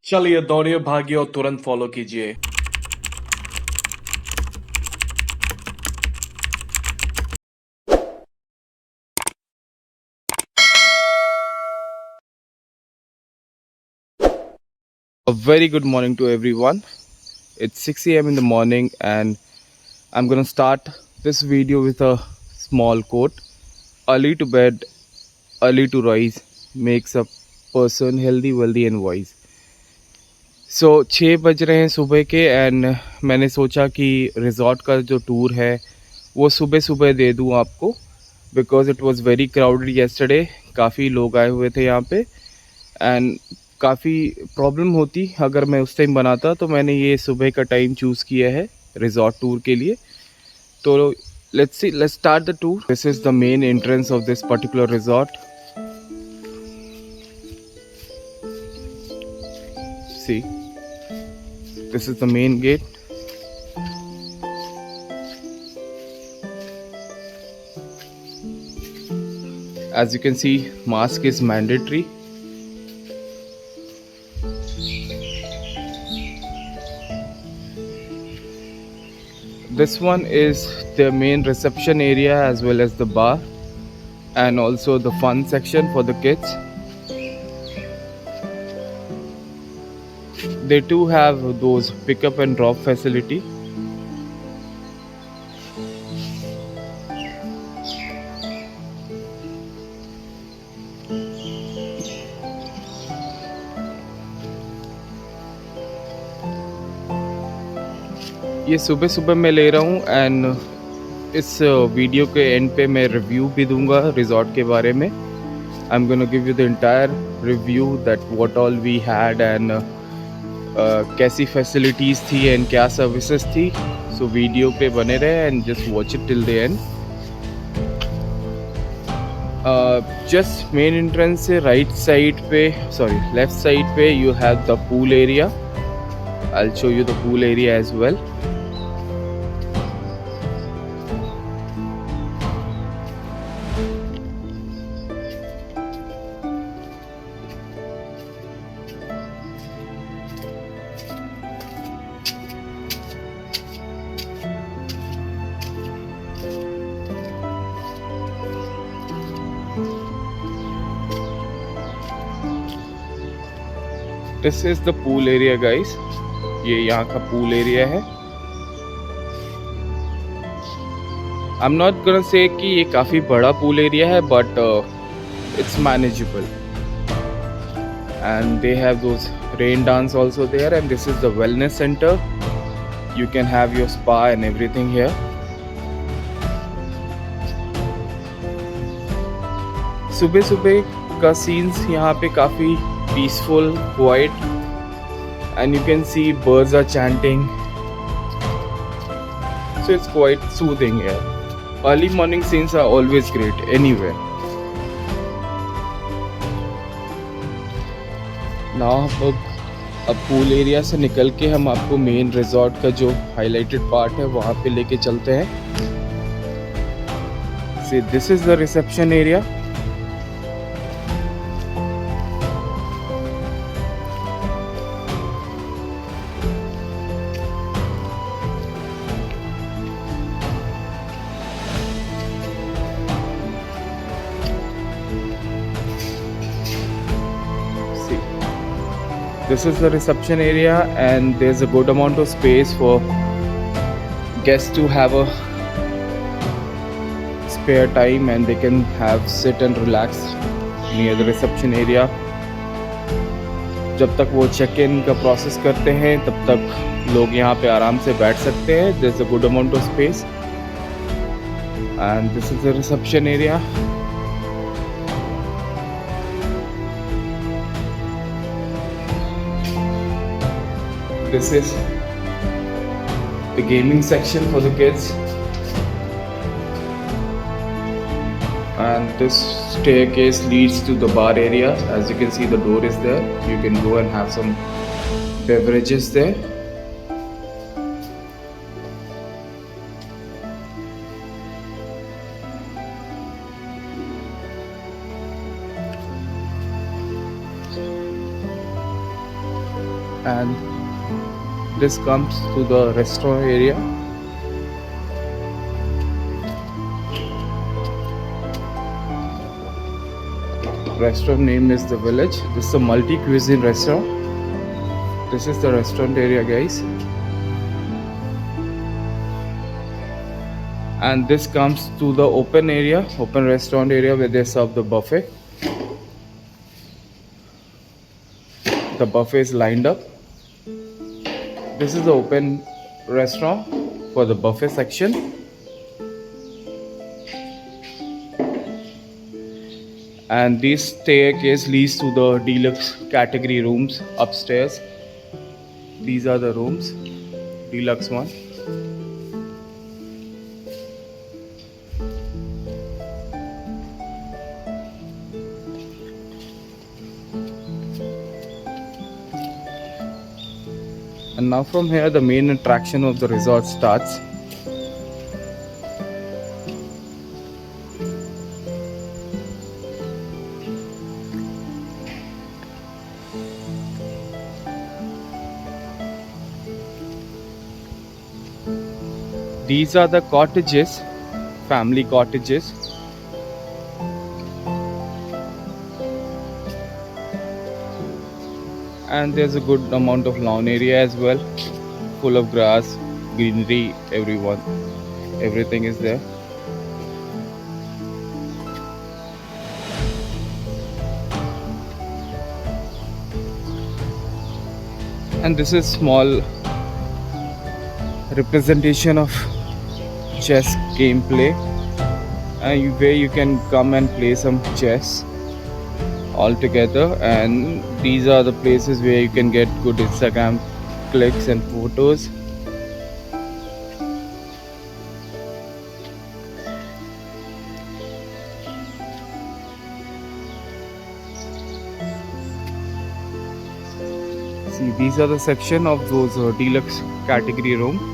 चलिए दौड़िए भागिए और तुरंत फॉलो कीजिए। A very good morning to everyone. It's 6 a.m. in the morning, and I'm gonna start this video with a small quote. Early to bed, early to rise makes a person healthy, wealthy, and wise. सो 6 बज रहे हैं सुबह के and मैंने सोचा कि resort का जो टूर है वो सुबह सुबह दे दूं आपको, because it was very crowded yesterday. काफ़ी लोग आए हुए थे यहाँ पे एंड काफ़ी प्रॉब्लम होती अगर मैं उस टाइम बनाता, तो मैंने ये सुबह का टाइम चूज़ किया है रिज़ॉर्ट टूर के लिए। तो let's start the tour. This is the main entrance of this particular resort. See, this is the main gate. As you can see, mask is mandatory. This one is the main reception area as well as the bar and also the fun section for the kids. They too have those pick up and drop facility. ये सुबह सुबह मैं ले रहा हूँ and इस video के and पे मैं रिव्यू भी दूंगा रिजॉर्ट के बारे में। I am gonna give you the entire review that what all we had and कैसी फैसिलिटीज़ थी एंड क्या सर्विसेज थी। सो वीडियो पे बने रहे and just watch it till the end. Just main entrance से राइट साइड पे, sorry left side पे you have the pool area. I will show you the pool area as well. This is the pool area guys. ये यहाँ का pool area है। I am not gonna say कि ये काफ़ी बड़ा पूल एरिया है, but it's manageable and they have those rain dance also there and this is the wellness centre. You can have your spa and everything here. सुबह सुबह का scenes यहाँ पे काफ़ी peaceful, quiet, and you can see birds are chanting, so it's quite soothing here. Early morning scenes are always great anywhere. Now अब pool area से निकल के हम आपको मेन रिजॉर्ट का जो हाईलाइटेड पार्ट है वहाँ पे लेके चलते हैं। See, this is the reception area. This is the reception area and there's a good amount of space for guests to have a spare time and they can have sit and relax near the reception area. जब तक वो check in का process करते हैं तब तक लोग यहाँ पे आराम से बैठ सकते हैं। There's a good amount of space and this is the reception area. This is the gaming section for the kids, and this staircase leads to the bar area. As you can see, the door is there. You can go and have some beverages there. and this comes to the restaurant area. Restaurant name is The Village. This is a multi-cuisine restaurant. This is the restaurant area, guys. And this comes to the open area, open restaurant area, where they serve the buffet. The buffet is lined up. This is the open restaurant for the buffet section. And this staircase leads to the deluxe category rooms upstairs. These are the rooms, deluxe one. And now from here the main attraction of the resort starts. These are the cottages, family cottages. And there's a good amount of lawn area as well, full of grass, greenery, everything is there. And this is small representation of chess gameplay, where you can come and play some chess all together. And these are the places where you can get good Instagram clicks and photos. See, these are the section of those deluxe category room.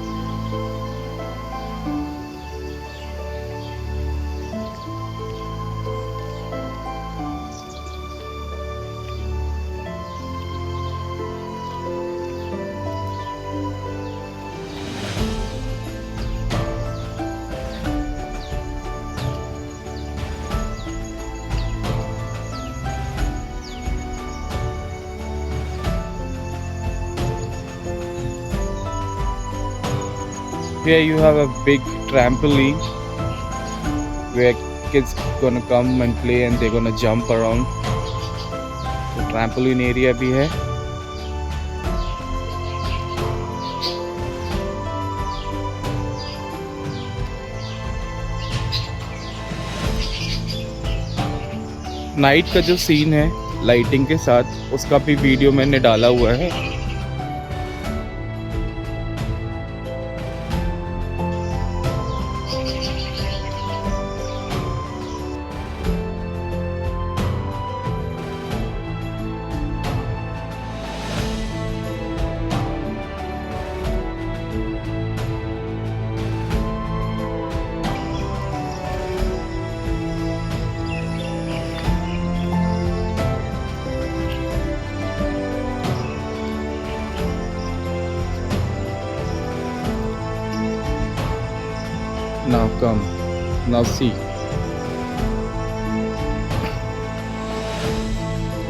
Here you have a big trampoline where kids gonna come and play and they're gonna jump around. तो trampoline area भी है. Night का जो scene है lighting के साथ, उसका भी वीडियो मैंने डाला हुआ है. Now come, now see.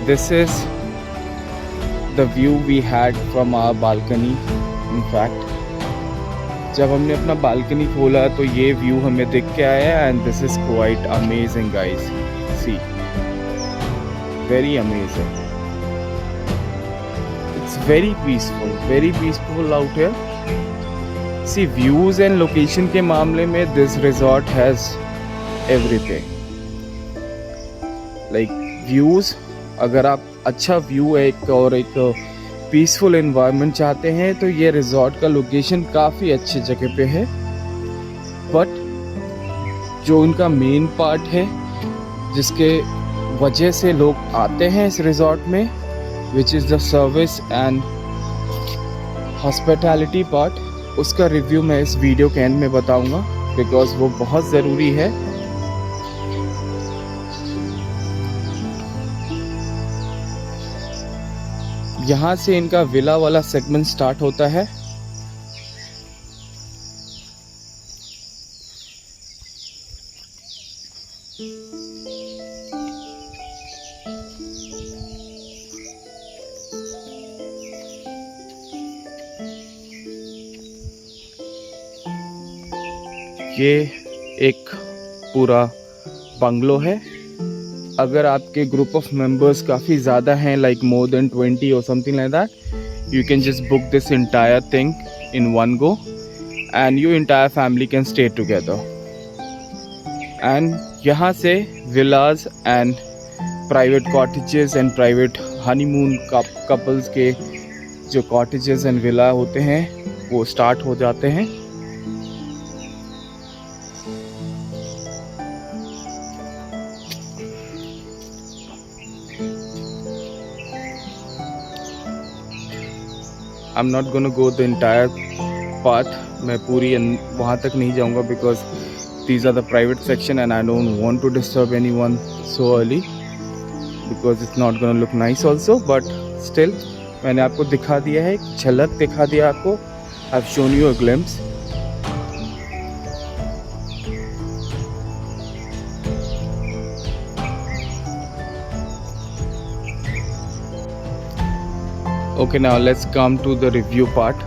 This is the view we had from our balcony. In fact, जब हमने अपना balcony खोला तो ये view हमें दिख के आया, and this is quite amazing, guys. See, very amazing. It's very peaceful out here. See, views and location के मामले में this resort has everything. Like views, अगर आप अच्छा व्यू एक और एक पीसफुल एनवायरनमेंट चाहते हैं तो ये रिजॉर्ट का लोकेशन काफ़ी अच्छी जगह पे है. बट जो उनका मेन पार्ट है जिसके वजह से लोग आते हैं इस रिजॉर्ट में, which is the service and hospitality part, उसका रिव्यू मैं इस वीडियो के एंड में बताऊंगा, बिकॉज वो बहुत ज़रूरी है. यहाँ से इनका विला वाला सेगमेंट स्टार्ट होता है। ये एक पूरा बंगलो है। अगर आपके ग्रुप ऑफ मेंबर्स काफ़ी ज़्यादा हैं, लाइक मोर देन 20 और something like that, you can just book this entire thing in one go and your entire family can stay together. And यहाँ से villas and private cottages and private honeymoon couples के जो cottages and villa होते हैं वो start हो जाते हैं। I'm not gonna go the entire path. मैं पूरी वहाँ तक नहीं जाऊँगा because these are the private section and I don't want to disturb anyone so early because it's not gonna look nice also. But still मैंने आपको दिखा दिया है, झलक दिखा दिया आपको. I've shown you a glimpse. Okay, now let's come to the review part.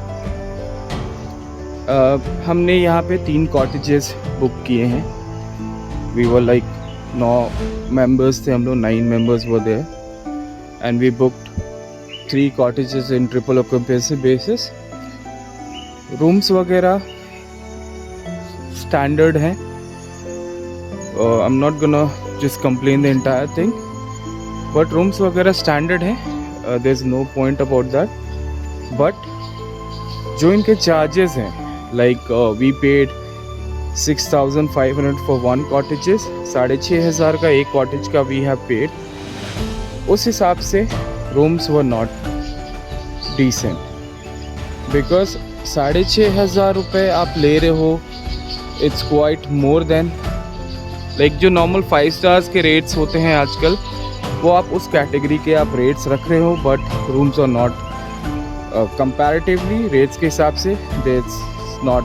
हमने यहाँ पे 3 कॉटेजेस बुक किए हैं. We were like 9 members थे हम लोग, 9 members were there and we booked 3 cottages in triple occupancy basis. Rooms वगैरह standard हैं. I'm not gonna just complain the entire thing, but rooms वगैरह standard हैं. There's no point about that. But जो इनके charges हैं, like we paid 6,500 for one cottages, 6,500 का एक cottage का we have paid. उस हिसाब से rooms were not decent because 6,500 रुपये आप ले रहे हो. It's quite more than like जो normal 5 stars के rates होते हैं आजकल, वो आप उस कैटेगरी के आप रेट्स रख रहे हो. But rooms are not comparatively rates के हिसाब से that's not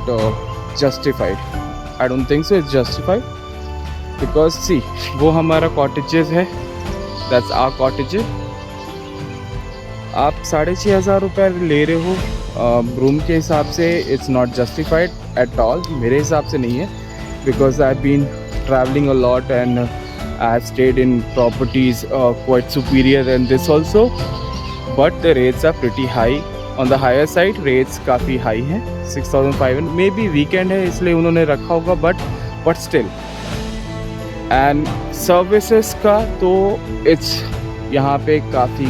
justified. I don't think so it's justified because see वो हमारा कॉटेजेस है, दैट्स आवर कॉटेजेस. आप 6,500 रुपये ले रहे हो रूम के हिसाब से. It's not justified at all. मेरे हिसाब से नहीं है because I have been travelling a lot and I have stayed in properties quite superior than this also, but the rates are pretty high. On the higher side rates काफ़ी high हैं. 6,500 maybe weekend है इसलिए उन्होंने रखा होगा, but still. And services का तो it's यहाँ पे काफ़ी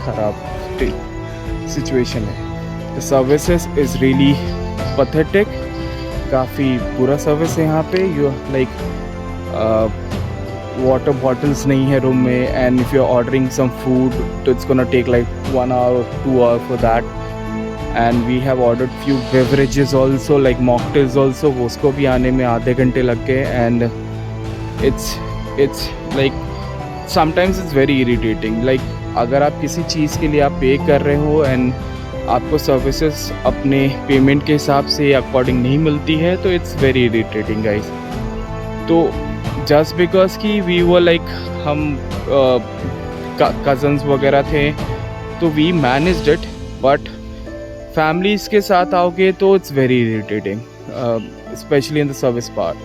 ख़राब situation है. The services is really pathetic. काफ़ी बुरा सर्विस है यहाँ पे. You like water bottles नहीं है रूम में, and if you're ordering some food it's gonna take like 1 hour or 2 hours for that. And we have ordered few beverages also like mocktails also, उसको भी आने में आधे घंटे लग गए. And it's like sometimes it's very irritating. Like अगर आप किसी चीज़ के लिए आप पे कर रहे हो and आपको सर्विसेज अपने पेमेंट के हिसाब से अकॉर्डिंग नहीं मिलती है तो इट्स वेरी इरिटेटिंग गाइस. तो जस्ट बिकॉज कि वी वर लाइक हम कज़न्स वगैरह थे तो we managed it. But families के साथ आओगे तो it's very irritating, specially in the service part.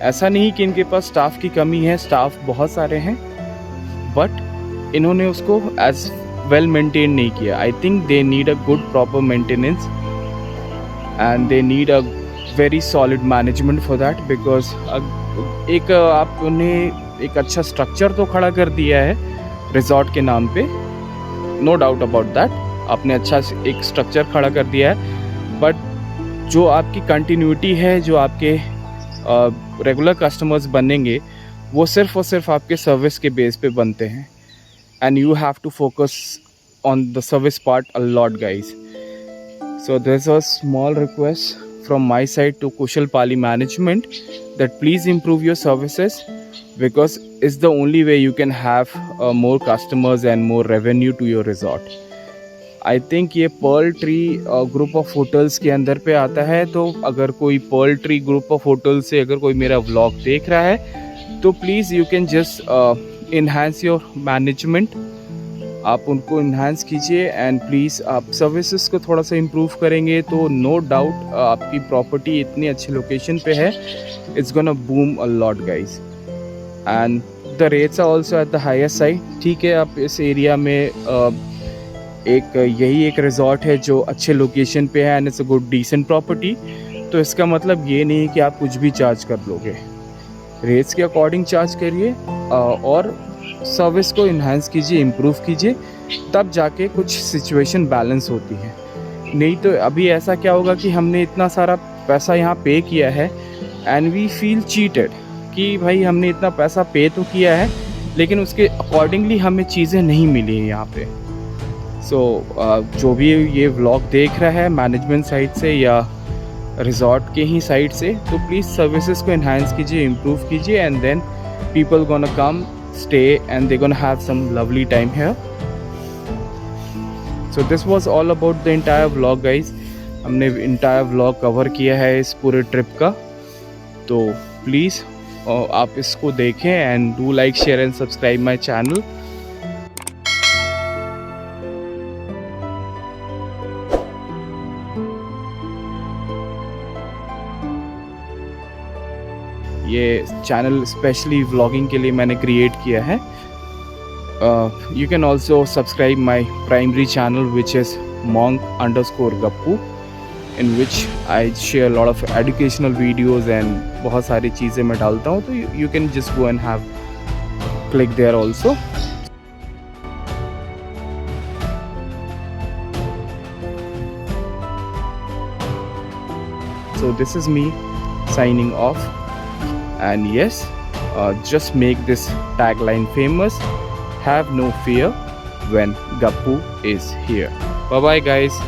ऐसा नहीं कि इनके पास स्टाफ की कमी है, स्टाफ बहुत सारे हैं, बट इन्होंने उसको एज वेल मेंटेन नहीं किया. I think they need a good proper maintenance and they need a very solid management for that. Because एक आप उन्हें एक अच्छा स्ट्रक्चर तो खड़ा कर दिया है रिजॉर्ट के नाम पे, नो डाउट अबाउट दैट. आपने अच्छा एक स्ट्रक्चर खड़ा कर दिया है, बट जो आपकी कंटिन्यूटी है, जो आपके रेगुलर कस्टमर्स बनेंगे वो सिर्फ और सिर्फ आपके सर्विस के बेस पे बनते हैं. And you have to focus on the service part a lot guys. So this is a small request from my side to Kushal Pali management that please improve your services. because it's the only way you can have more customers and more revenue to your resort. I think ये Pearl Tree group of hotels के अंदर पे आता है. तो अगर कोई Pearl Tree group of hotel से अगर कोई मेरा व्लॉग देख रहा है तो please you can just enhance your management. आप उनको इन्हांस कीजिए एंड प्लीज़ आप सर्विसेज को थोड़ा सा इम्प्रूव करेंगे तो नो डाउट आपकी प्रॉपर्टी इतनी अच्छी लोकेशन पे है, it's gonna boom a lot guys. And the rates are also at the higher side. ठीक है, आप इस एरिया में यही एक रिजॉर्ट है जो अच्छे लोकेशन पे है and it's a good decent property. तो इसका मतलब ये नहीं कि आप कुछ भी चार्ज कर लोगे. रेट्स के अकॉर्डिंग चार्ज करिए और सर्विस को इन्हांस कीजिए, इम्प्रूव कीजिए, तब जाके कुछ सिचुएशन बैलेंस होती है. नहीं तो अभी ऐसा क्या होगा कि हमने इतना सारा पैसा यहाँ पे किया है एंड वी फील चीटेड कि भाई हमने इतना पैसा पे तो किया है लेकिन उसके अकॉर्डिंगली हमें चीज़ें नहीं मिली हैं यहाँ पे. सो जो भी ये व्लॉग देख रहा है मैनेजमेंट साइड से या रिजॉर्ट के ही साइड से, तो प्लीज़ सर्विसेज को इन्हांस कीजिए, इम्प्रूव कीजिए and then people gonna come, stay and they're gonna have some lovely time here. So this was all about the entire vlog guys. हमने entire vlog cover किया है इस पूरे ट्रिप का. तो प्लीज़ आप इसको देखें and do like, share and subscribe my channel. ये चैनल स्पेशली व्लॉगिंग के लिए मैंने क्रिएट किया है. You can also subscribe my primary channel which is monk_gappu in which I share a lot of educational videos and बहुत सारी चीज़ें मैं डालता हूँ. तो you can just go and have click there also. So this is me signing off. And yes, just make this tagline famous. Have no fear when Gappu is here. Bye bye guys.